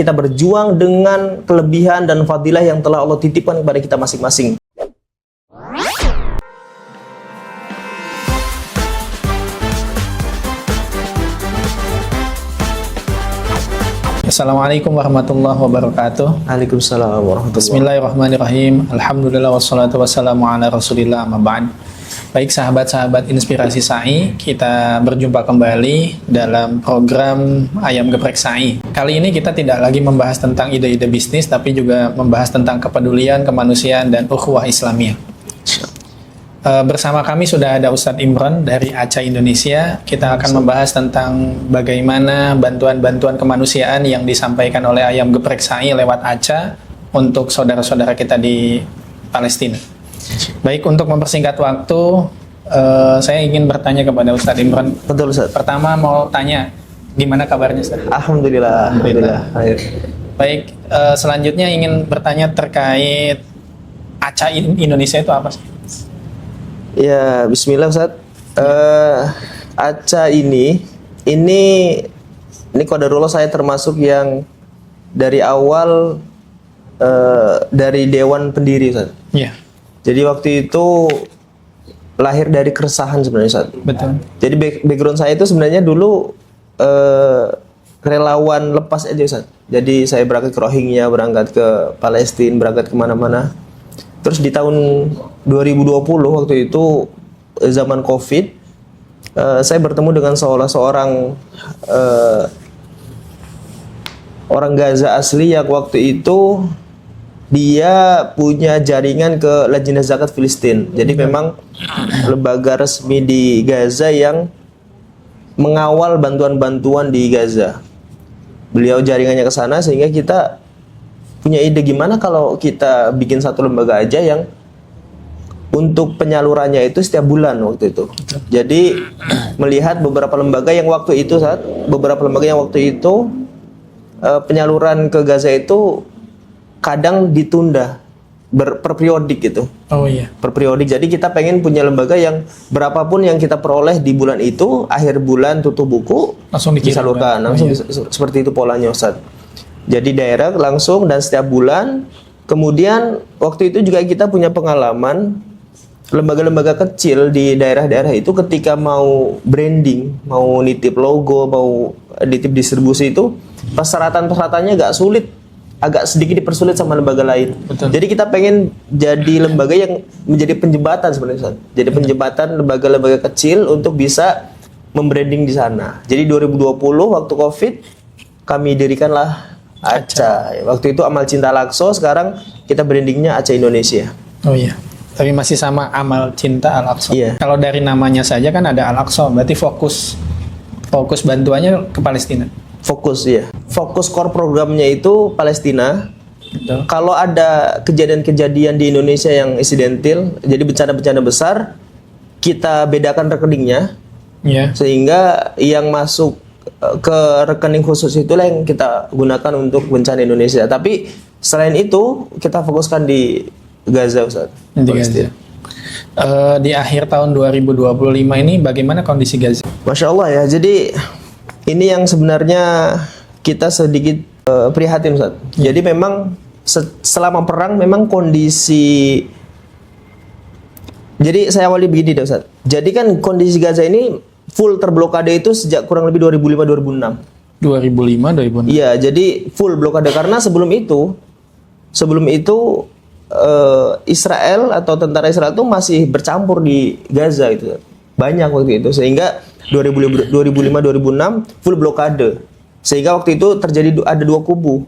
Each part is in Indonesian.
kita berjuang dengan kelebihan dan fadilah yang telah Allah titipkan kepada kita masing-masing. Assalamualaikum warahmatullahi wabarakatuh. Waalaikumsalam warahmatullahi wabarakatuh. Bismillahirrahmanirrahim. Alhamdulillah wassalatu wassalamu ala rasulillah amma ba'd. Baik sahabat-sahabat Inspirasi SAI, kita berjumpa kembali dalam program Ayam Geprek SAI. Kali ini kita tidak lagi membahas tentang ide-ide bisnis, tapi juga membahas tentang kepedulian, kemanusiaan, dan ukhuwah Islamiyah. Bersama kami sudah ada Ustadz Imron dari ACA Indonesia. Kita akan membahas tentang bagaimana bantuan-bantuan kemanusiaan yang disampaikan oleh Ayam Geprek SAI lewat ACA untuk saudara-saudara kita di Palestina. Baik, untuk mempersingkat waktu, saya ingin bertanya kepada Ustadz Imron. Betul, Ustadz. Pertama mau tanya, gimana kabarnya, Ustadz? Alhamdulillah. Baik, selanjutnya ingin bertanya terkait ACA Indonesia itu apa sih? Ya, bismillah, Ustaz. ACA ini qadarullah saya termasuk yang dari awal dari dewan pendiri, Ustaz. Iya. Jadi waktu itu lahir dari keresahan sebenarnya, Ustaz. Betul. Jadi background saya itu sebenarnya dulu relawan lepas aja, Ustaz. Jadi saya berangkat ke Rohingya, berangkat ke Palestina, berangkat kemana-mana. Terus di tahun 2020 waktu itu zaman COVID, saya bertemu dengan seorang orang Gaza asli yang waktu itu dia punya jaringan ke Lajnah Zakat Filistin. Jadi memang lembaga resmi di Gaza yang mengawal bantuan-bantuan di Gaza. Beliau jaringannya ke sana sehingga kita punya ide gimana kalau kita bikin satu lembaga aja yang untuk penyalurannya itu setiap bulan waktu itu. Jadi melihat beberapa lembaga yang waktu itu penyaluran ke Gaza itu kadang ditunda per periodik gitu. Oh iya. Per periodik. Jadi kita pengen punya lembaga yang berapapun yang kita peroleh di bulan itu, akhir bulan tutup buku langsung disalurkan. Langsung seperti itu polanya, Ustaz. Jadi direct langsung dan setiap bulan. Kemudian waktu itu juga kita punya pengalaman lembaga-lembaga kecil di daerah-daerah itu ketika mau branding, mau nitip logo, mau nitip distribusi itu persyaratan-persyaratannya agak sedikit dipersulit sama lembaga lain. Betul. Jadi kita pengen jadi lembaga yang menjadi penjembatan sebenarnya. Jadi penjembatan lembaga-lembaga kecil untuk bisa membranding di sana. Jadi 2020 waktu COVID kami dirikanlah ACA. Waktu itu Amal Cinta Al-Aqsa, sekarang kita brandingnya ACA Indonesia. Oh iya. Tapi masih sama Amal Cinta Al-Aqsa. Iya. Kalau dari namanya saja kan ada Al-Aqsa, berarti fokus bantuannya ke Palestina. Fokus ya. Fokus core programnya itu Palestina. Betul. Kalau ada kejadian-kejadian di Indonesia yang insidentil, jadi bencana-bencana besar, kita bedakan rekeningnya. Iya. Sehingga yang masuk ke rekening khusus itulah yang kita gunakan untuk bencana Indonesia. Tapi selain itu kita fokuskan di Gaza, Ustaz. Di Gaza. Di akhir tahun 2025 ini bagaimana kondisi Gaza? Masya Allah ya. Jadi ini yang sebenarnya kita sedikit prihatin, Ustaz. Jadi memang selama perang memang kondisi. Jadi saya awali begini deh, Ustaz. Jadi kan kondisi Gaza ini full terblokade itu sejak kurang lebih 2005-2006. 2005-2006. Iya, jadi full blokade karena sebelum itu Israel atau tentara Israel itu masih bercampur di Gaza itu. Banyak waktu itu sehingga 2005-2006 full blokade. Sehingga waktu itu terjadi ada dua kubu.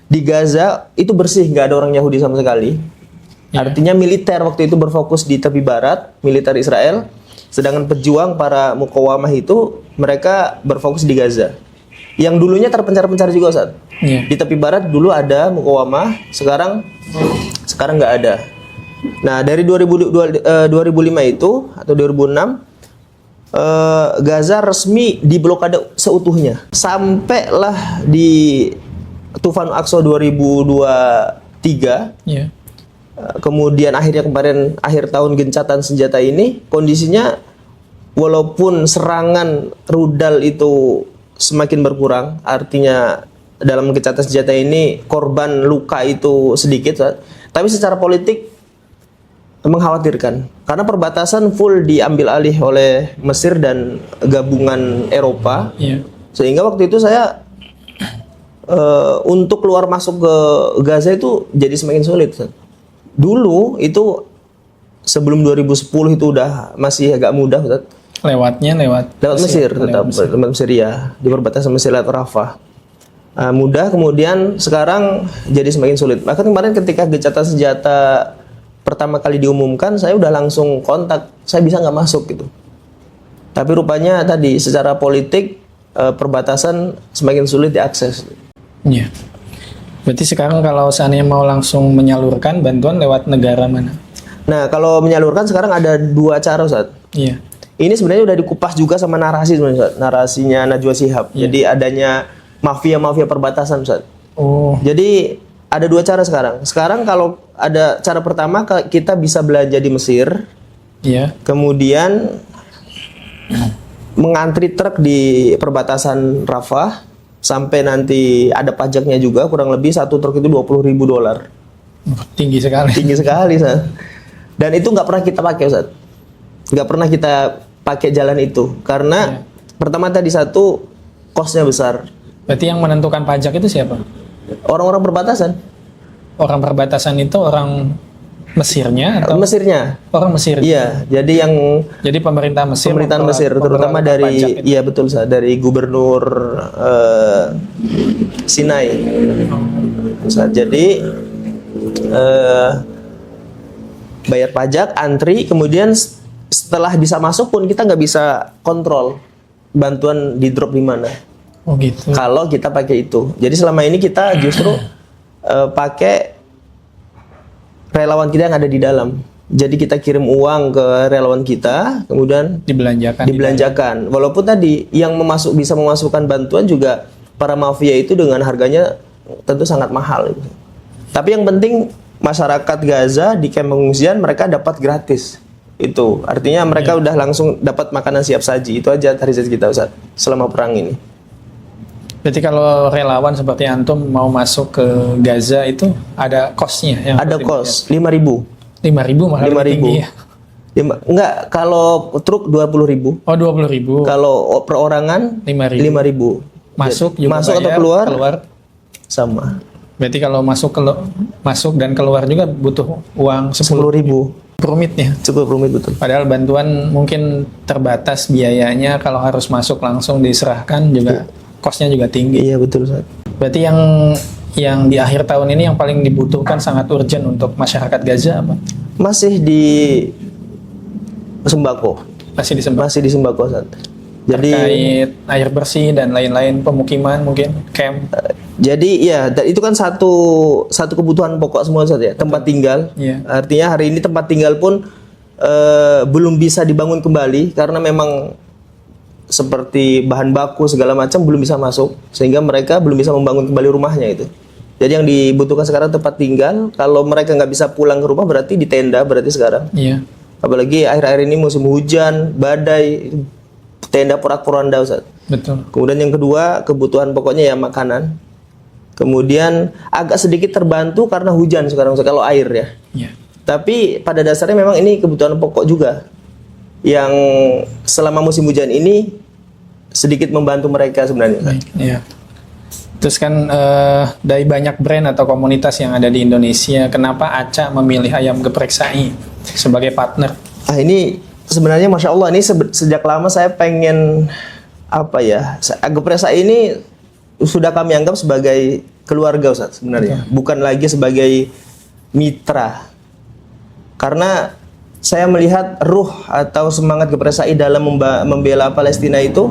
Di Gaza itu bersih, nggak ada orang Yahudi sama sekali. Artinya militer waktu itu berfokus di tepi barat, militer Israel. Sedangkan pejuang para mukawamah itu mereka berfokus di Gaza. Yang dulunya terpencar-pencar juga, Ustaz. Yeah. Di tepi barat dulu ada mukawamah, sekarang nggak ada. Nah, dari 2005 itu atau 2006 Gaza resmi diblokade seutuhnya. Sampailah di Tufan Aqsa 2023. Yeah. Kemudian akhirnya akhir tahun gencatan senjata ini kondisinya walaupun serangan rudal itu semakin berkurang, artinya dalam gencatan senjata ini korban luka itu sedikit, Ustaz. Tapi secara politik mengkhawatirkan karena perbatasan full diambil alih oleh Mesir dan gabungan Eropa. Iya. Sehingga waktu itu saya untuk keluar masuk ke Gaza itu jadi semakin sulit, Ustaz. Dulu itu sebelum 2010 itu udah masih agak mudah, Ustaz. Lewatnya lewat Mesir, tetap lewat Mesir ya, di perbatasan Mesir lewat Rafah. Mudah, kemudian sekarang jadi semakin sulit. Bahkan kemarin ketika gencatan senjata pertama kali diumumkan, saya udah langsung kontak, saya bisa nggak masuk gitu. Tapi rupanya tadi secara politik perbatasan semakin sulit diakses. Iya. Berarti sekarang kalau seandainya mau langsung menyalurkan bantuan lewat negara mana? Nah, kalau menyalurkan sekarang ada dua cara, Ustaz. Iya. Ini sebenarnya udah dikupas juga sama narasi sebenarnya, Ustaz. Narasinya Najwa Shihab. Jadi adanya mafia-mafia perbatasan, Ustaz. Oh. Jadi ada dua cara sekarang. Sekarang kalau ada cara pertama, kita bisa belanja di Mesir, Iya. kemudian mengantri truk di perbatasan Rafah sampai nanti ada pajaknya juga, kurang lebih satu truk itu $20.000. Tinggi sekali. Tinggi sekali, Ustaz. Dan itu nggak pernah kita pakai, Ustaz. Nggak pernah kita pakai jalan itu karena pertama tadi satu kosnya besar. Berarti yang menentukan pajak itu siapa? Orang-orang perbatasan. Orang perbatasan itu orang Mesirnya atau Mesirnya. orang Mesir? Iya, jadi yang Jadi pemerintah Mesir, pemerintahan Mesir, terutama dari, iya betul, Ustaz, dari gubernur Sinai. Ustaz. Jadi bayar pajak, antri, kemudian setelah bisa masuk pun kita nggak bisa kontrol bantuan di drop di mana. Oh gitu. Kalau kita pakai itu, jadi selama ini kita justru pakai relawan kita yang ada di dalam. Jadi kita kirim uang ke relawan kita, kemudian dibelanjakan. Walaupun tadi yang bisa memasukkan bantuan juga para mafia itu dengan harganya tentu sangat mahal. Tapi yang penting masyarakat Gaza di kamp pengungsian mereka dapat gratis. Itu artinya mereka udah langsung dapat makanan siap saji. Itu aja target kita, Ustaz, selama perang ini. Berarti kalau relawan seperti antum mau masuk ke Gaza itu ada kosnya yang ada kos 5.000. 5.000 malah 5.000. tinggi ya. Enggak, kalau truk 20.000. Oh 20.000. Kalau perorangan 5.000. Masuk juga masuk bayar, atau keluar sama. Berarti kalau masuk dan keluar juga butuh uang 10.000. Rumitnya. Cukup rumit, betul. Padahal bantuan mungkin terbatas biayanya, kalau harus masuk langsung diserahkan juga kosnya juga tinggi. Iya betul, Ustaz. Berarti yang di akhir tahun ini yang paling dibutuhkan sangat urgent untuk masyarakat Gaza apa? Masih di sembako. Masih di sembako, Ustaz. Jadi terkait air bersih dan lain-lain, pemukiman mungkin, camp. Jadi ya itu kan satu kebutuhan pokok semua, Ustaz, ya. Tempat tinggal. Iya. Artinya hari ini tempat tinggal pun belum bisa dibangun kembali karena memang seperti bahan baku segala macam belum bisa masuk, sehingga mereka belum bisa membangun kembali rumahnya itu. Jadi yang dibutuhkan sekarang tempat tinggal. Kalau mereka nggak bisa pulang ke rumah berarti di tenda berarti sekarang. Iya. Apalagi akhir-akhir ini musim hujan, badai, tenda porak-poranda, Ustaz. Betul. Kemudian yang kedua kebutuhan pokoknya ya makanan. Kemudian agak sedikit terbantu karena hujan sekarang, Ustaz, kalau air ya. Iya. Tapi pada dasarnya memang ini kebutuhan pokok juga yang selama musim hujan ini sedikit membantu mereka sebenarnya. Iya. Terus kan dari banyak brand atau komunitas yang ada di Indonesia, kenapa Aca memilih ayam geprek Sai sebagai partner? Ini sebenarnya Masya Allah, ini sejak lama saya pengen geprek Sai ini sudah kami anggap sebagai keluarga, Ustaz, sebenarnya. Bukan lagi sebagai mitra. Karena saya melihat ruh atau semangat geprek Sai dalam membela Palestina itu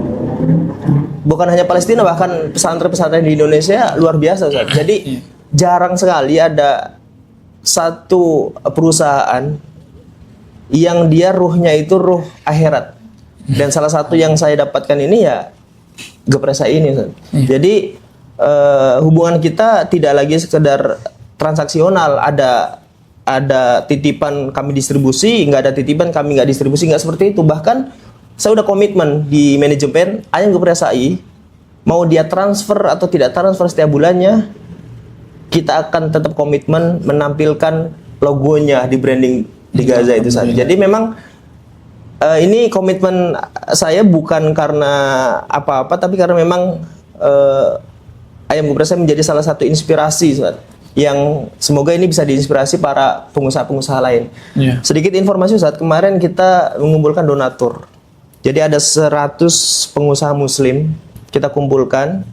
bukan hanya Palestina, bahkan pesantren-pesantren di Indonesia luar biasa, Ustaz. Jadi jarang sekali ada satu perusahaan yang dia ruhnya itu ruh akhirat. Dan salah satu yang saya dapatkan ini ya geprek Sai ini, Ustaz. Jadi hubungan kita tidak lagi sekedar transaksional, ada titipan kami distribusi, nggak ada titipan kami nggak distribusi, nggak seperti itu. Bahkan saya udah komitmen di manajemen ayam geprek Sai mau dia transfer atau tidak transfer setiap bulannya, kita akan tetap komitmen menampilkan logonya di branding di Gaza itu saja. Jadi memang ini komitmen saya bukan karena apa-apa, tapi karena memang ayam geprek saya menjadi salah satu inspirasi, Ustaz, yang semoga ini bisa diinspirasi para pengusaha-pengusaha lain. Yeah. Sedikit informasi, Ustaz, kemarin kita mengumpulkan donatur. Jadi ada 100 pengusaha muslim kita kumpulkan,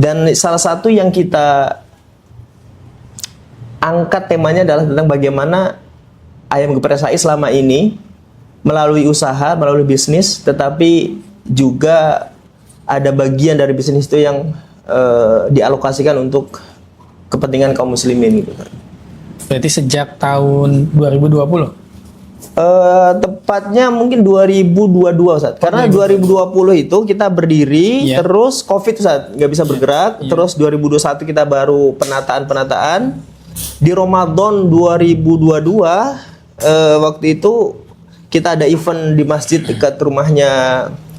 dan salah satu yang kita angkat temanya adalah tentang bagaimana ayam geprek SAI selama ini melalui usaha, melalui bisnis, tetapi juga ada bagian dari bisnis itu yang dialokasikan untuk kepentingan kaum muslimin gitu. Berarti sejak tahun 2020? Tepatnya mungkin 2022, Ustaz. Karena 2020 itu kita berdiri, terus Covid, Ustaz, nggak bisa bergerak. Terus 2021 kita baru penataan. Di Ramadan 2022 waktu itu kita ada event di masjid dekat rumahnya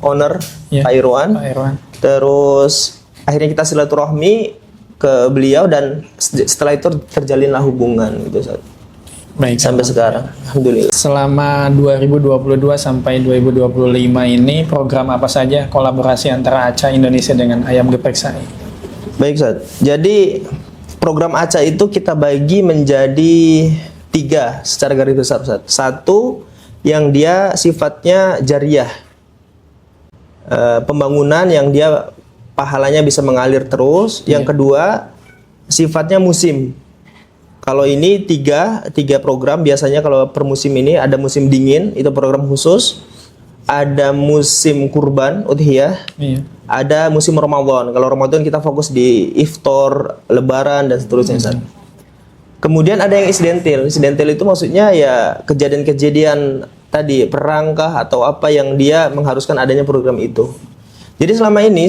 owner, Pak Irwan. Terus akhirnya kita silaturahmi ke beliau dan setelah itu terjalinlah hubungan gitu, Ustaz. Baik, sampai sekarang, alhamdulillah. Selama 2022 sampai 2025 ini program apa saja kolaborasi antara ACA Indonesia dengan ayam geprek SAI? Baik, Ustaz. Jadi program ACA itu kita bagi menjadi 3 secara garis besar, Ustaz. Satu yang dia sifatnya jariah, pembangunan yang dia pahalanya bisa mengalir terus. Yang kedua sifatnya musim. Kalau ini tiga program, biasanya kalau per musim ini ada musim dingin, itu program khusus. Ada musim kurban, udhiyah. Ada musim Ramadan. Kalau Ramadan kita fokus di iftar, lebaran, dan seterusnya. Kemudian ada yang insidental. Insidental itu maksudnya ya kejadian-kejadian tadi, perangkah atau apa yang dia mengharuskan adanya program itu. Jadi selama ini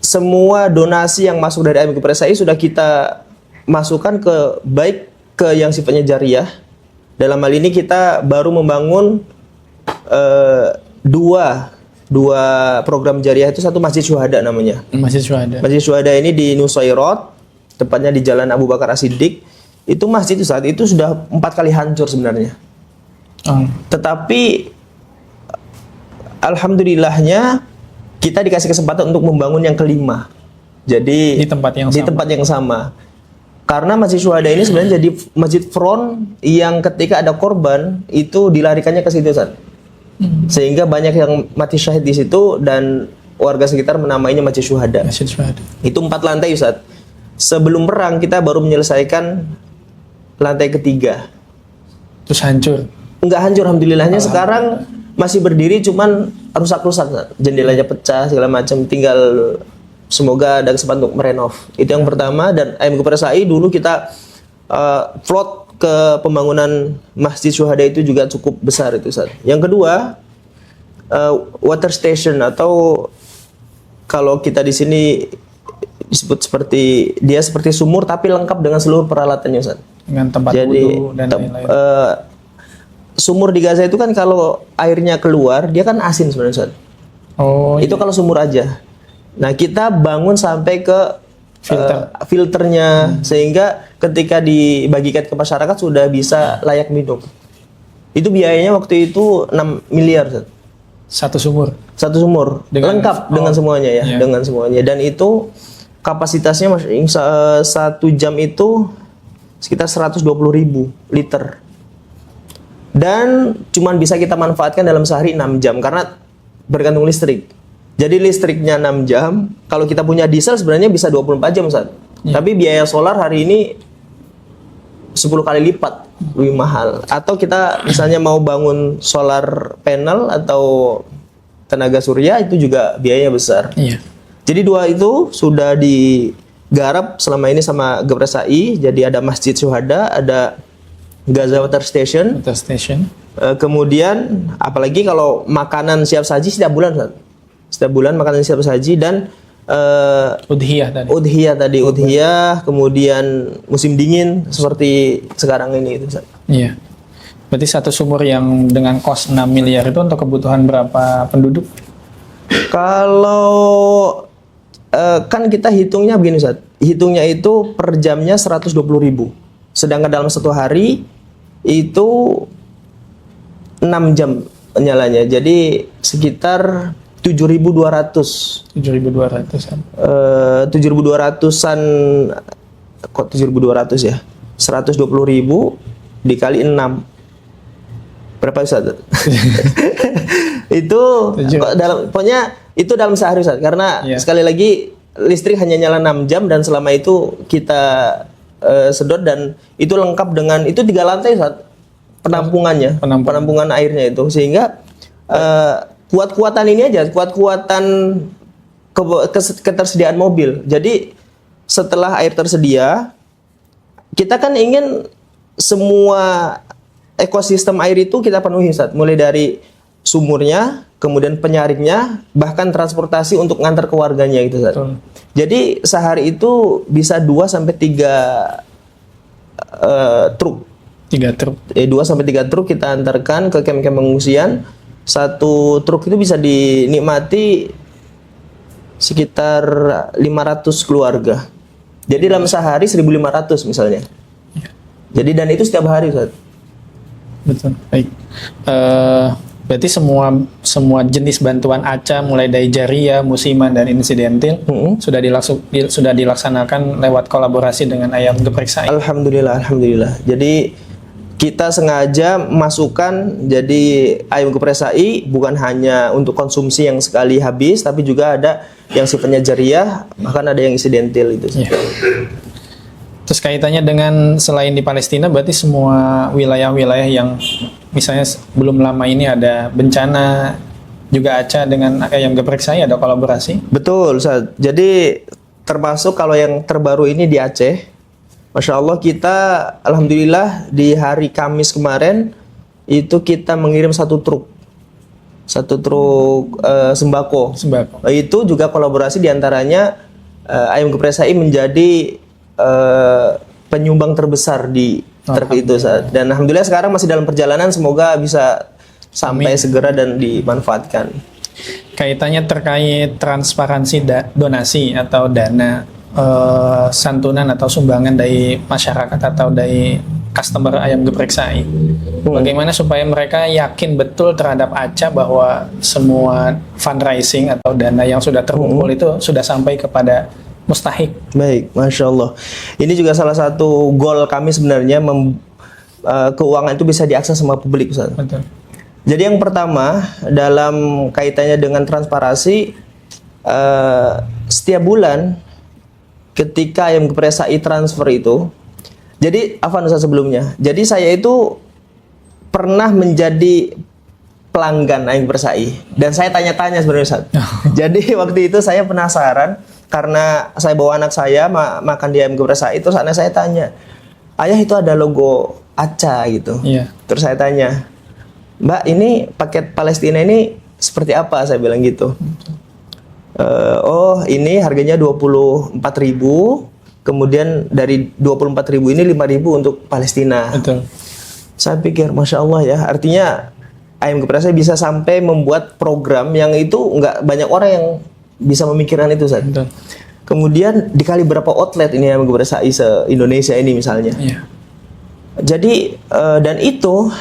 semua donasi yang masuk dari ayam geprek SAI sudah kita masukkan baik ke yang sifatnya jariah. Dalam hal ini kita baru membangun dua program jariah itu. Satu Masjid Syuhada namanya. Masjid Syuhada ini di Nusairat, tepatnya di Jalan Abu Bakar As-Siddiq. Itu masjid itu saat itu sudah 4 kali hancur sebenarnya. Tetapi alhamdulillahnya kita dikasih kesempatan untuk membangun yang kelima. Jadi di tempat yang sama. Karena Masjid Syuhada ini sebenarnya jadi masjid front yang ketika ada korban itu dilarikannya ke situ, Ustaz. Sehingga banyak yang mati syahid di situ dan warga sekitar menamainya Masjid Syuhada. Itu 4 lantai, Ustaz. Sebelum perang kita baru menyelesaikan lantai ketiga. Terus hancur? Enggak hancur, alhamdulillahnya. Sekarang masih berdiri, cuman rusak-rusak, jendelanya pecah segala macam. Tinggal semoga ada kesempatan untuk merenov. Itu yang pertama. Dan ayam geprek SAI dulu kita float ke pembangunan Masjid Syuhada itu juga cukup besar itu, Ustaz. Yang kedua water station, atau kalau kita di sini disebut seperti sumur tapi lengkap dengan seluruh peralatannya, Ustaz. Dengan tempat wudu dan lain-lain. Sumur di Gaza itu kan kalau airnya keluar dia kan asin sebenarnya, Ustaz. Itu kalau sumur aja. Nah, kita bangun sampai ke filternya, sehingga ketika dibagikan ke masyarakat sudah bisa layak minum. Itu biayanya waktu itu 6 miliar, Ustaz. Satu sumur lengkap dengan semuanya ya, dengan semuanya. Dan itu kapasitasnya 1 jam itu sekitar 120.000 liter. Dan cuman bisa kita manfaatkan dalam sehari 6 jam karena bergantung listrik. Jadi listriknya 6 jam, kalau kita punya diesel sebenarnya bisa 24 jam, Ustaz. Tapi biaya solar hari ini 10 kali lipat lebih mahal. Atau kita misalnya mau bangun solar panel atau tenaga surya, itu juga biayanya besar. Jadi 2 itu sudah digarap selama ini sama geprek SAI. Jadi ada Masjid Syuhada, ada Gaza Water Station. Kemudian apalagi kalau makanan siap saji setiap bulan, Ustaz. Setiap bulan makanan siap saji. Dan udhiyah, kemudian musim dingin seperti sekarang ini itu, Ustaz. Berarti satu sumur yang dengan kos 6 miliar itu untuk kebutuhan berapa penduduk? Kalau kan kita hitungnya begini Ustaz. Hitungnya itu per jamnya 120.000. Sedangkan dalam satu hari itu 6 jam nyalanya. Jadi sekitar 7.200. 7.200-an. 7.200-an, kok 7.200 ya? 120.000 dikali 6. Berapa Ustaz? Itu pokoknya itu dalam sehari Ustaz. Karena sekali lagi listrik hanya nyala 6 jam dan selama itu kita sedot, dan itu lengkap dengan itu 3 lantai Ustaz. Penampungannya, penampungan airnya itu, sehingga kuat-kuatan ini aja, kuat-kuatan ketersediaan mobil. Jadi setelah air tersedia, kita kan ingin semua ekosistem air itu kita penuhi Ustaz. Mulai dari sumurnya, kemudian penyaringnya, bahkan transportasi untuk ngantar ke warganya gitu Ustaz. Jadi sehari itu bisa 2 sampai 3 truk. 3 truk. 2 sampai 3 truk kita antarkan ke kem-kem pengungsian. Satu truk itu bisa dinikmati sekitar 500 keluarga. Jadi dalam sehari 1.500 misalnya. Jadi dan itu setiap hari Ustaz. Betul. Baik. Berarti semua jenis bantuan ACA mulai dari jariah, musiman dan insidentil sudah dilaksanakan lewat kolaborasi dengan Ayam Geprek SAI. Alhamdulillah. Jadi kita sengaja masukkan, jadi Ayam Geprek SAI bukan hanya untuk konsumsi yang sekali habis, tapi juga ada yang sifatnya jariah, bahkan ada yang insidentil itu. Ya. Terus kaitannya dengan selain di Palestina, berarti semua wilayah-wilayah yang misalnya belum lama ini ada bencana, juga ACA dengan Ayam Geprek SAI ada kolaborasi? Betul Ustaz. Jadi termasuk kalau yang terbaru ini di Aceh, Masya Allah kita alhamdulillah di hari Kamis kemarin itu kita mengirim satu truk sembako. Itu juga kolaborasi diantaranya Ayam Geprek SAI menjadi penyumbang terbesar di truk itu Ustaz. Dan alhamdulillah sekarang masih dalam perjalanan, semoga bisa sampai segera dan dimanfaatkan. Kaitannya terkait transparansi donasi atau dana santunan atau sumbangan dari masyarakat atau dari customer Ayam Geprek SAI. Bagaimana supaya mereka yakin betul terhadap ACA bahwa semua fundraising atau dana yang sudah terkumpul itu sudah sampai kepada mustahik. Baik, Masya Allah. Ini juga salah satu goal kami sebenarnya, keuangan itu bisa diakses sama publik Ustaz. Betul. Jadi yang pertama dalam kaitannya dengan transparansi, setiap bulan ketika Ayam Geprek SAI transfer itu, jadi Afan Ustaz sebelumnya, jadi saya itu pernah menjadi pelanggan Ayam Geprek SAI dan saya tanya-tanya sebenarnya Ustaz. Jadi waktu itu saya penasaran karena saya bawa anak saya makan di Ayam Geprek SAI, terus anak saya tanya, ayah itu ada logo ACA gitu. Terus saya tanya, Mbak ini paket Palestina ini seperti apa? Saya bilang gitu. Oh ini harganya 24.000, kemudian dari 24.000 ini 5.000 untuk Palestina. Betul. Saya pikir Masya Allah ya, artinya Ayam Geprek SAI bisa sampai membuat program yang itu nggak banyak orang yang bisa memikirkan itu Ustaz. Betul. Kemudian dikali berapa outlet ini Ayam Geprek SAI se-Indonesia ini misalnya. Jadi dan itu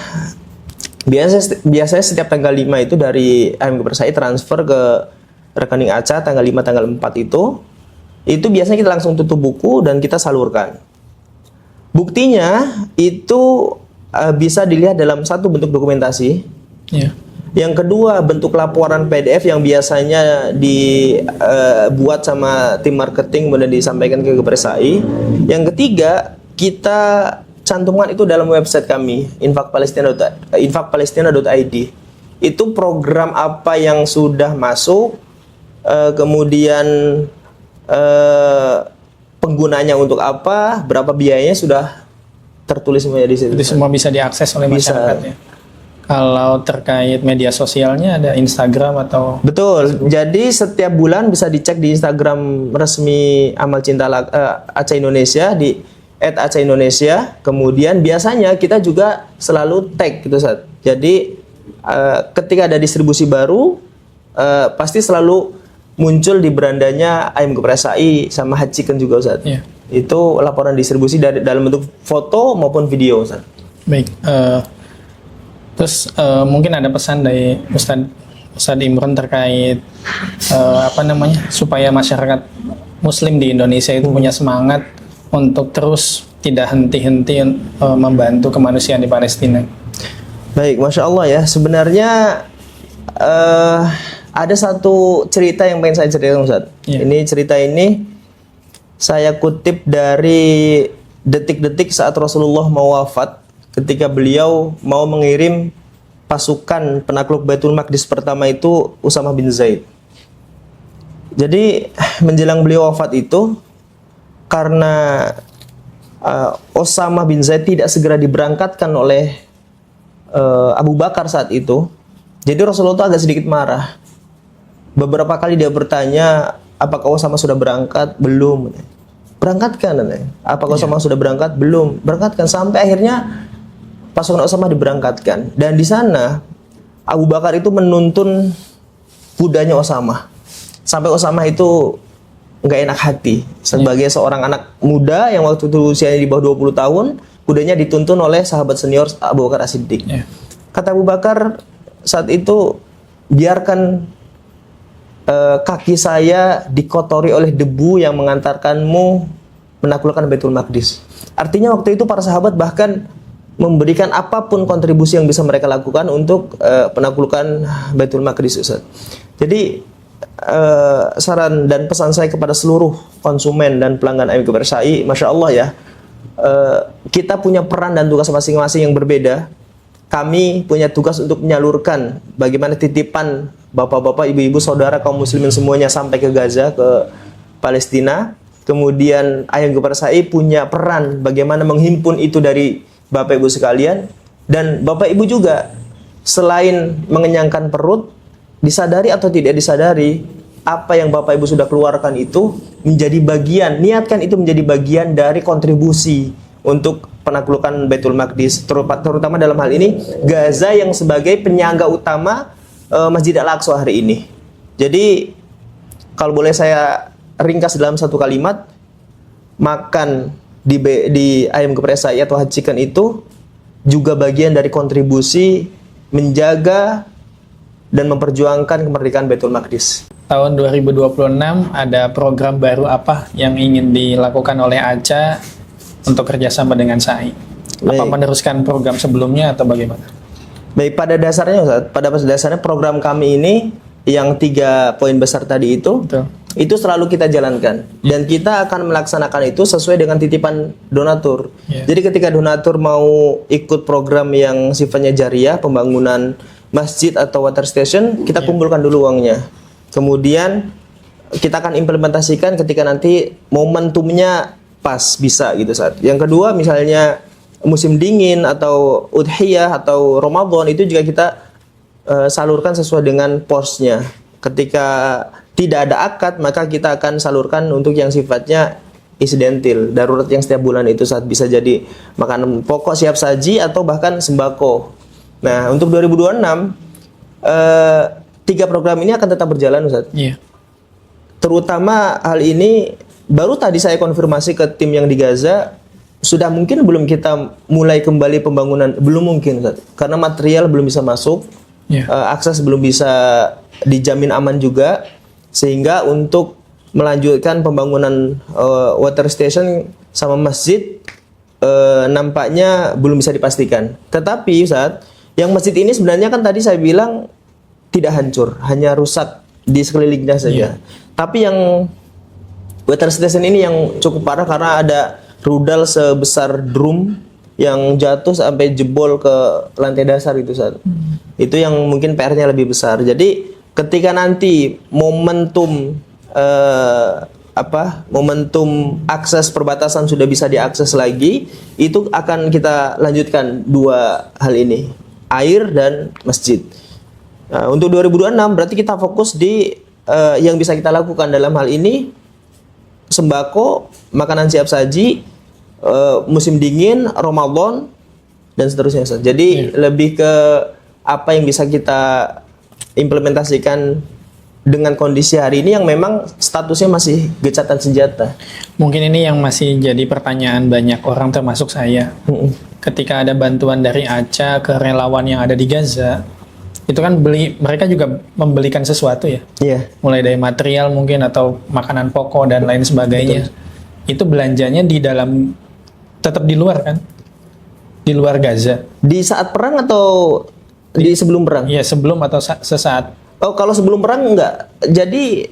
biasanya setiap tanggal 5 itu dari Ayam Geprek SAI transfer ke rekening ACA tanggal 5 tanggal 4 itu biasanya kita langsung tutup buku dan kita salurkan. Buktinya itu bisa dilihat dalam satu bentuk dokumentasi. Yang kedua bentuk laporan PDF yang biasanya dibuat sama tim marketing kemudian disampaikan ke Geprek SAI. Yang ketiga kita cantumkan itu dalam website kami infakpalestina.id. Itu program apa yang sudah masuk, kemudian penggunanya untuk apa, berapa biayanya sudah tertulis semuanya di situ. Itu semua bisa diakses oleh masyarakat ya. Kalau terkait media sosialnya ada Instagram atau? Betul. Jadi setiap bulan bisa dicek di Instagram resmi Amal Cinta ACA Indonesia di @acaindonesia. Kemudian biasanya kita juga selalu tag gitu Ustaz. Jadi ketika ada distribusi baru pasti selalu muncul di berandanya ayam geprek SAI sama hot chicken juga Ustaz. Iya. Itu laporan distribusi dalam bentuk foto maupun video Ustaz. Baik. Terus mungkin ada pesan dari Ustadz Imron terkait supaya masyarakat Muslim di Indonesia itu punya semangat untuk terus tidak henti-henti membantu kemanusiaan di Palestina. Baik, Masya Allah ya. Sebenarnya ada satu cerita yang pengen saya ceritakan Ustaz. Iya. Ini cerita ini saya kutip dari detik-detik saat Rasulullah mau wafat, ketika beliau mau mengirim pasukan penakluk Baitul Maqdis pertama itu Usamah bin Zaid. Jadi menjelang beliau wafat itu, karena Usamah bin Zaid tidak segera diberangkatkan oleh Abu Bakar saat itu, jadi Rasulullah itu agak sedikit marah. Beberapa kali dia bertanya, apakah Usamah sudah berangkat? Belum. Berangkatkan. Apakah Usamah sudah berangkat? Belum. Berangkatkan. Sampai akhirnya pasukan Usamah diberangkatkan. Dan di sana Abu Bakar itu menuntun kudanya Usamah. Sampai Usamah itu nggak enak hati. Sebagai seorang anak muda yang waktu itu usianya di bawah 20 tahun, kudanya dituntun oleh sahabat senior Abu Bakar As-Siddiq. Kata Abu Bakar saat itu, biarkan kaki saya dikotori oleh debu yang mengantarkanmu menaklukkan Baitul Maqdis. Artinya waktu itu para sahabat bahkan memberikan apapun kontribusi yang bisa mereka lakukan untuk penaklukan Baitul Maqdis Ustaz. Jadi saran dan pesan saya kepada seluruh konsumen dan pelanggan ayam geprek SAI, Masya Allah ya, kita punya peran dan tugas masing-masing yang berbeda. Kami punya tugas untuk menyalurkan bagaimana titipan bapak-bapak, ibu-ibu, saudara kaum muslimin semuanya sampai ke Gaza, ke Palestina. Kemudian ayam geprek SAI punya peran bagaimana menghimpun itu dari bapak ibu sekalian. Dan bapak ibu juga selain mengenyangkan perut, disadari atau tidak disadari, apa yang bapak ibu sudah keluarkan itu menjadi bagian, niatkan itu menjadi bagian dari kontribusi untuk penaklukan Baitul Maqdis, terutama dalam hal ini Gaza yang sebagai penyangga utama Masjid Al-Aqsa hari ini. Jadi kalau boleh saya ringkas dalam satu kalimat, makan di ayam geprek SAI atau hot chicken itu juga bagian dari kontribusi menjaga dan memperjuangkan kemerdekaan Baitul Maqdis. Tahun 2026 ada program baru apa yang ingin dilakukan oleh ACA untuk kerjasama dengan SAI? Apa meneruskan program sebelumnya atau bagaimana? Baik, pada dasarnya program kami ini yang 3 poin besar tadi itu selalu kita jalankan, dan kita akan melaksanakan itu sesuai dengan titipan donatur. Jadi ketika donatur mau ikut program yang sifatnya jariah, pembangunan masjid atau water station, kita kumpulkan dulu uangnya. Kemudian kita akan implementasikan ketika nanti momentumnya pas bisa gitu saat. Yang kedua, misalnya musim dingin atau udhiyah atau Ramadan, itu juga kita salurkan sesuai dengan posnya. Ketika tidak ada akad, maka kita akan salurkan untuk yang sifatnya insidentil, darurat yang setiap bulan itu saat, bisa jadi makanan pokok siap saji atau bahkan sembako. Nah, untuk 2026 3 program ini akan tetap berjalan Ustaz. Terutama hal ini baru tadi saya konfirmasi ke tim yang di Gaza, sudah mungkin belum kita mulai kembali pembangunan, belum mungkin Ustaz, karena material belum bisa masuk, akses belum bisa dijamin aman juga, sehingga untuk melanjutkan pembangunan water station sama masjid nampaknya belum bisa dipastikan. Tetapi Ustaz, yang masjid ini sebenarnya kan tadi saya bilang tidak hancur, hanya rusak di sekelilingnya saja. Tapi yang water station ini yang cukup parah karena ada rudal sebesar drum yang jatuh sampai jebol ke lantai dasar itu Ustaz. Itu yang mungkin PR-nya lebih besar. Jadi ketika nanti momentum momentum akses perbatasan sudah bisa diakses lagi, itu akan kita lanjutkan 2 hal ini, air dan masjid. Nah, untuk 2026 berarti kita fokus di yang bisa kita lakukan dalam hal ini sembako, makanan siap saji, musim dingin, Ramadan dan seterusnya Ustaz. Jadi lebih ke apa yang bisa kita implementasikan dengan kondisi hari ini yang memang statusnya masih gencatan senjata. Mungkin ini yang masih jadi pertanyaan banyak orang termasuk saya. Ketika ada bantuan dari ACA ke relawan yang ada di Gaza, itu kan mereka juga membelikan sesuatu ya. Iya. Mulai dari material mungkin atau makanan pokok dan lain sebagainya. Itu belanjanya di dalam, tetap di luar kan? Di luar Gaza. Di saat perang atau di sebelum perang? Iya, sebelum atau sesaat. Oh, kalau sebelum perang enggak. Jadi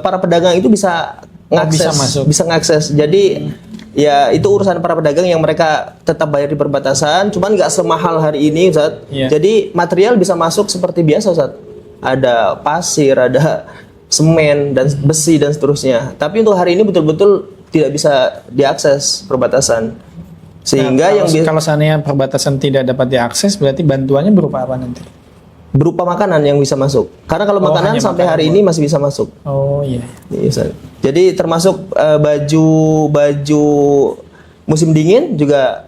para pedagang itu bisa ngakses, bisa masuk. bisa ngakses. Jadi ya itu urusan para pedagang yang mereka tetap bayar di perbatasan, cuman nggak semahal hari ini, Ustaz. Iya. Jadi material bisa masuk seperti biasa, Ustaz. Ada pasir, ada semen dan besi dan seterusnya. Tapi untuk hari ini betul-betul tidak bisa diakses perbatasan. Sehingga Nah, yang kalau seandainya perbatasan tidak dapat diakses, berarti bantuannya berupa apa nanti? berupa makanan yang bisa masuk. Karena kalau makanan hanya sampai makanan hari ini masih bisa masuk. Oh iya. Iya, Ustaz. Jadi termasuk baju musim dingin juga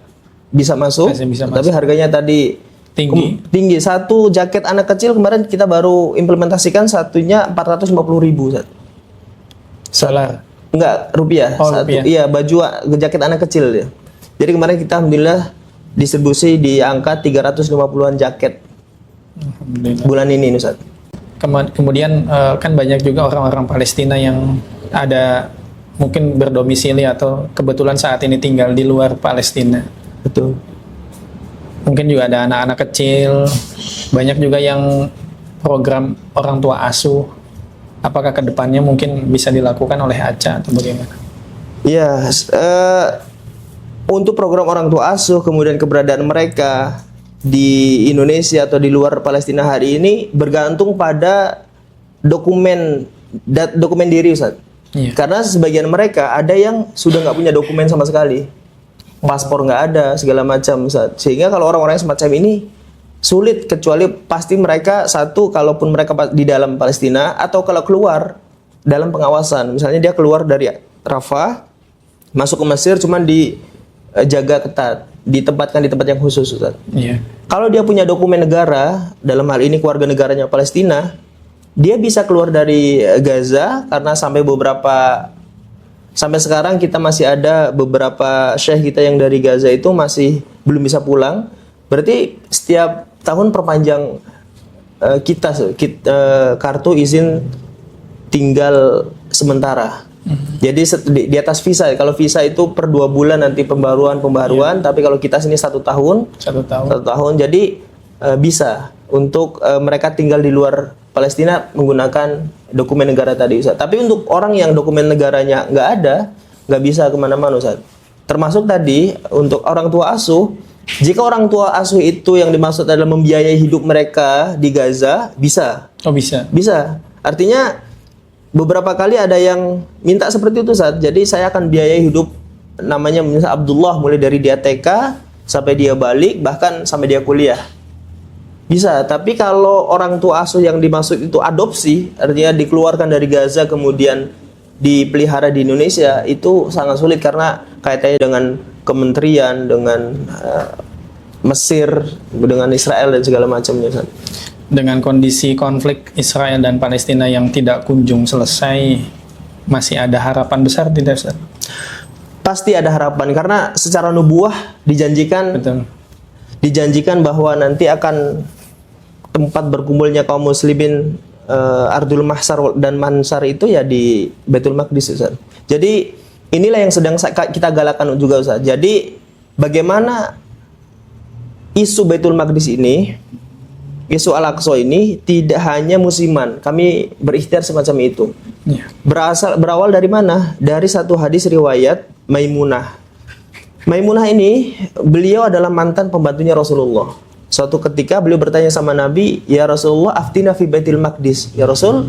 bisa masuk. Masih bisa Tapi harganya tadi Tinggi. tinggi. Satu jaket anak kecil kemarin kita baru implementasikan satunya 450.000, Ustaz. Solar. Enggak, rupiah. Oh, Satu. rupiah. Iya, baju jaket anak kecil ya. Jadi kemarin kita alhamdulillah distribusi di angka 350-an jaket Alhamdulillah. bulan ini, Ustaz. Kemudian kan banyak juga orang-orang Palestina yang ada mungkin berdomisili atau kebetulan saat ini tinggal di luar Palestina. Betul. Mungkin juga ada anak-anak kecil, banyak juga yang program orang tua asuh. Apakah kedepannya mungkin bisa dilakukan oleh ACA atau bagaimana? Iya, untuk program orang tua asuh kemudian keberadaan mereka di Indonesia atau di luar Palestina hari ini bergantung pada dokumen diri, Ustaz. Iya. Karena sebagian mereka ada yang sudah nggak punya dokumen sama sekali, paspor nggak ada, segala macam, Ustaz. Sehingga kalau orang-orang yang semacam ini sulit, kecuali pasti mereka satu, kalaupun mereka di dalam Palestina atau kalau keluar dalam pengawasan, misalnya dia keluar dari Rafah masuk ke Mesir, cuman dijaga ketat, ditempatkan di tempat yang khusus, Ustaz. Iya. Kalau dia punya dokumen negara, dalam hal ini keluarga negaranya Palestina, dia bisa keluar dari Gaza karena sampai sekarang kita masih ada beberapa syekh kita yang dari Gaza itu masih belum bisa pulang. Berarti setiap tahun perpanjang kartu izin tinggal sementara. Jadi di atas visa, kalau visa itu per 2 bulan nanti pembaruan, tapi kalau kita sini 1 tahun. 1 tahun. 1 tahun, jadi bisa untuk mereka tinggal di luar Palestina menggunakan dokumen negara tadi, Ustaz. Tapi untuk orang yang dokumen negaranya nggak ada, nggak bisa kemana-mana, Ustaz. Termasuk tadi untuk orang tua asuh, jika orang tua asuh itu yang dimaksud adalah membiayai hidup mereka di Gaza, bisa. Oh bisa. Bisa. Artinya beberapa kali ada yang minta seperti itu, Ustaz. Jadi saya akan biayai hidup namanya misalnya Abdullah mulai dari dia TK sampai dia balik, bahkan sampai dia kuliah. Bisa, tapi kalau orang tua asuh yang dimaksud itu adopsi, artinya dikeluarkan dari Gaza kemudian dipelihara di Indonesia, itu sangat sulit karena kaitannya dengan kementerian, dengan Mesir, dengan Israel dan segala macamnya, Ustaz. Dengan kondisi konflik Israel dan Palestina yang tidak kunjung selesai, masih ada harapan besar tidak, Ustaz? Pasti ada harapan karena secara nubuah Betul. dijanjikan bahwa nanti akan tempat berkumpulnya kaum muslimin Ardul Mahsar dan Mansar itu ya di Baitul Maqdis, Ustaz. Jadi inilah yang sedang kita galakan juga, Ustaz. Jadi bagaimana isu Baitul Maqdis ini, isu Al-Aqsa ini tidak hanya musiman. Kami berikhtiar semacam itu. Ya. Berawal dari mana? Dari satu hadis riwayat Maimunah. Maimunah ini beliau adalah mantan pembantunya Rasulullah. Suatu ketika beliau bertanya sama Nabi, "Ya Rasulullah, aftina fi Baitul Maqdis." Ya Rasul,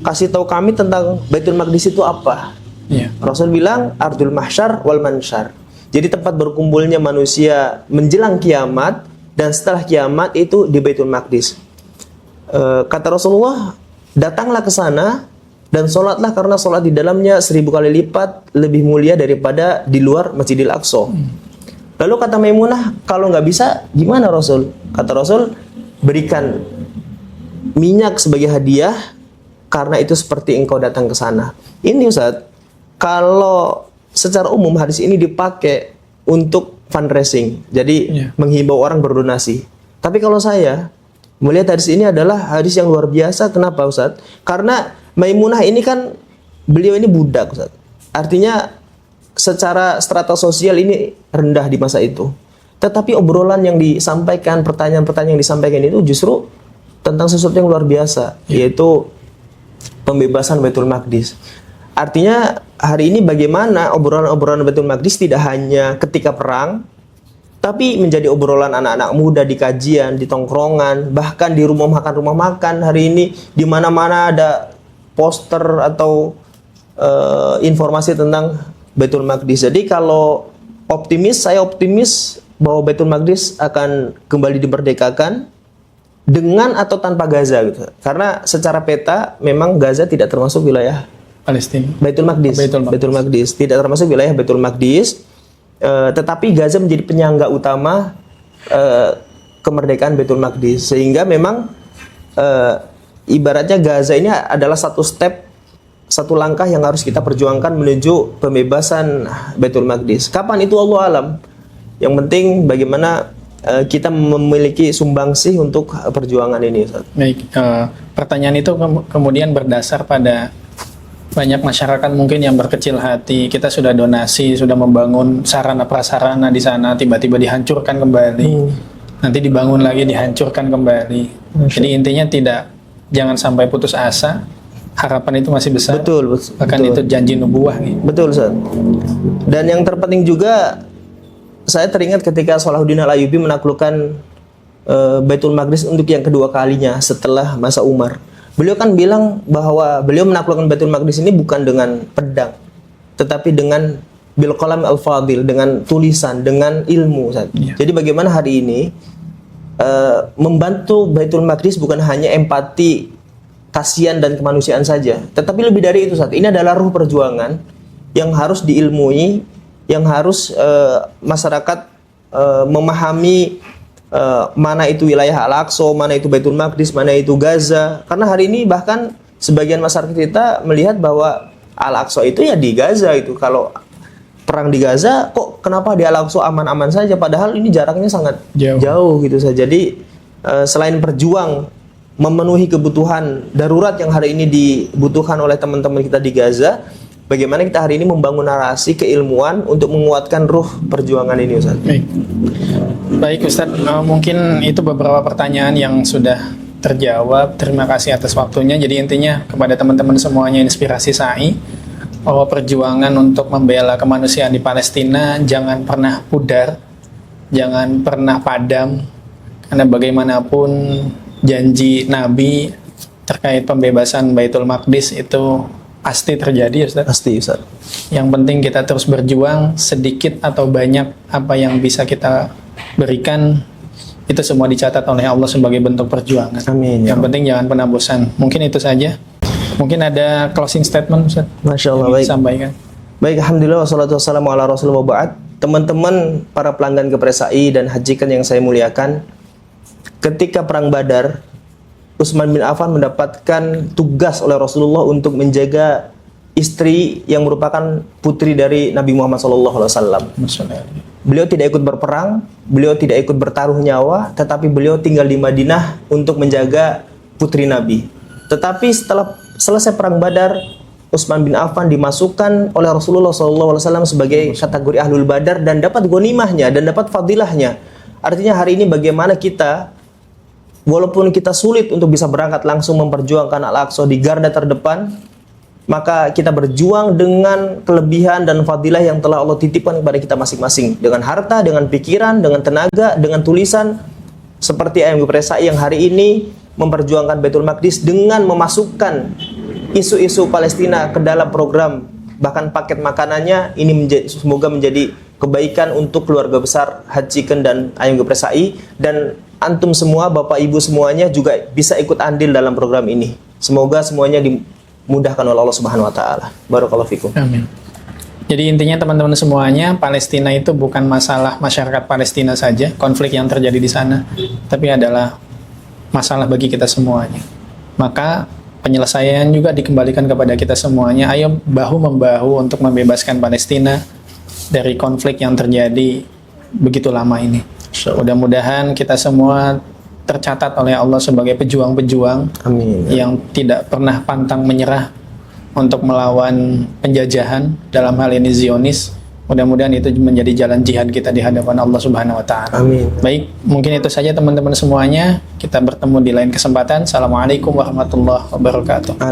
kasih tahu kami tentang Baitul Maqdis itu apa? Ya. Rasul bilang, "Ardul Mahsyar wal Mansyar." Jadi tempat berkumpulnya manusia menjelang kiamat dan setelah kiamat itu di Baitul Maqdis. Kata Rasulullah, datanglah ke sana dan sholatlah karena sholat di dalamnya 1000 kali lipat lebih mulia daripada di luar Masjidil Aqsa. Lalu kata Maimunah, kalau nggak bisa gimana Rasul? Kata Rasul, berikan minyak sebagai hadiah karena itu seperti engkau datang ke sana. Ini Ustaz, kalau secara umum hadis ini dipakai untuk fundraising, jadi menghimbau orang berdonasi. Tapi kalau saya melihat hadis ini adalah hadis yang luar biasa. Kenapa Ustaz? Karena Maimunah ini kan, beliau ini budak Ustaz. Artinya secara strata sosial ini rendah di masa itu. Tetapi obrolan yang disampaikan, pertanyaan-pertanyaan yang disampaikan itu justru tentang sesuatu yang luar biasa, yaitu pembebasan Baitul Maqdis. Artinya hari ini bagaimana obrolan-obrolan Baitul Maqdis tidak hanya ketika perang, tapi menjadi obrolan anak-anak muda di kajian, di tongkrongan, bahkan di rumah makan hari ini di mana-mana ada poster atau informasi tentang Baitul Maqdis. Jadi kalau saya optimis bahwa Baitul Maqdis akan kembali dimerdekakan dengan atau tanpa Gaza gitu. Karena secara peta memang Gaza tidak termasuk wilayah Palestina. Baitul Maqdis tidak termasuk wilayah Baitul Maqdis. Tetapi Gaza menjadi penyangga utama kemerdekaan Baitul Maqdis, sehingga memang ibaratnya Gaza ini adalah satu langkah yang harus kita perjuangkan menuju pembebasan Baitul Maqdis. Kapan itu Allah alam. Yang penting bagaimana kita memiliki sumbangsih untuk perjuangan ini, Ustaz. Baik, pertanyaan itu kemudian berdasar pada banyak masyarakat mungkin yang berkecil hati. Kita sudah donasi, sudah membangun sarana prasarana di sana, tiba-tiba dihancurkan kembali. Nanti dibangun lagi, dihancurkan kembali. Jadi intinya jangan sampai putus asa. Harapan itu masih besar. Betul. Bahkan itu janji nubuah nih. Betul, Ustaz. Dan yang terpenting juga, saya teringat ketika Salahuddin Al-Ayyubi menaklukkan Baitul Maqdis untuk yang kedua kalinya setelah masa Umar. Beliau kan bilang bahwa beliau menaklukkan Baitul Maqdis ini bukan dengan pedang, tetapi dengan bil qalam al-fadil, dengan tulisan, dengan ilmu. Jadi bagaimana hari ini membantu Baitul Maqdis bukan hanya empati, kasihan dan kemanusiaan saja, tetapi lebih dari itu. Ini adalah ruh perjuangan yang harus diilmui, yang harus masyarakat memahami mana itu wilayah Al-Aqsa, mana itu Baitul Maqdis, mana itu Gaza. Karena hari ini bahkan sebagian masyarakat kita melihat bahwa Al-Aqsa itu ya di Gaza itu. Kalau perang di Gaza, kok kenapa di Al-Aqsa aman-aman saja? Padahal ini jaraknya sangat jauh gitu saja. Jadi selain berjuang memenuhi kebutuhan darurat yang hari ini dibutuhkan oleh teman-teman kita di Gaza, bagaimana kita hari ini membangun narasi keilmuan untuk menguatkan ruh perjuangan ini, Ustaz. Baik Ustaz, mungkin itu beberapa pertanyaan yang sudah terjawab. Terima kasih atas waktunya. Jadi intinya kepada teman-teman semuanya, inspirasi SAI bahwa perjuangan untuk membela kemanusiaan di Palestina jangan pernah pudar, jangan pernah padam, karena bagaimanapun janji Nabi terkait pembebasan Baitul Maqdis itu pasti terjadi, Ustaz. Pasti, Ustaz. Yang penting kita terus berjuang, sedikit atau banyak apa yang bisa kita berikan itu semua dicatat oleh Allah sebagai bentuk perjuangan. Amin. Yang penting jangan pernah bosan. Mungkin itu saja. Mungkin ada closing statement, Ustaz. Masya Allah, baik. Sampaikan. Baik, alhamdulillah wassalatu wassalamu ala rasulullah ba'd. Teman-teman para pelanggan Gepresai dan Hajikan yang saya muliakan, ketika perang Badar, Utsman bin Affan mendapatkan tugas oleh Rasulullah untuk menjaga istri yang merupakan putri dari Nabi Muhammad SAW. Beliau tidak ikut berperang, beliau tidak ikut bertaruh nyawa, tetapi beliau tinggal di Madinah untuk menjaga putri Nabi. Tetapi setelah selesai perang Badar, Utsman bin Affan dimasukkan oleh Rasulullah SAW sebagai kategori Ahlul Badar dan dapat ghanimahnya dan dapat fadilahnya. Artinya hari ini bagaimana kita, walaupun kita sulit untuk bisa berangkat langsung memperjuangkan Al-Aqsa di garda terdepan, maka kita berjuang dengan kelebihan dan fadilah yang telah Allah titipkan kepada kita masing-masing, dengan harta, dengan pikiran, dengan tenaga, dengan tulisan, seperti Ayam Gepresai yang hari ini memperjuangkan Baitul Maqdis dengan memasukkan isu-isu Palestina ke dalam program, bahkan paket makanannya. Ini semoga menjadi kebaikan untuk keluarga besar Hajikan dan Ayam Gepresai, dan antum semua, Bapak Ibu semuanya juga bisa ikut andil dalam program ini. Semoga semuanya dimudahkan oleh Allah Subhanahu wa taala. Barakallahu fikum. Amin. Jadi intinya teman-teman semuanya, Palestina itu bukan masalah masyarakat Palestina saja, konflik yang terjadi di sana, tapi adalah masalah bagi kita semuanya. Maka penyelesaian juga dikembalikan kepada kita semuanya. Ayo bahu-membahu untuk membebaskan Palestina dari konflik yang terjadi begitu lama ini. Mudah-mudahan kita semua tercatat oleh Allah sebagai pejuang-pejuang Amin. yang tidak pernah pantang menyerah untuk melawan penjajahan, dalam hal ini Zionis. Mudah-mudahan itu menjadi jalan jihad kita di hadapan Allah Subhanahu wa taala. Amin. Baik, mungkin itu saja teman-teman semuanya. Kita bertemu di lain kesempatan. Assalamualaikum warahmatullahi wabarakatuh.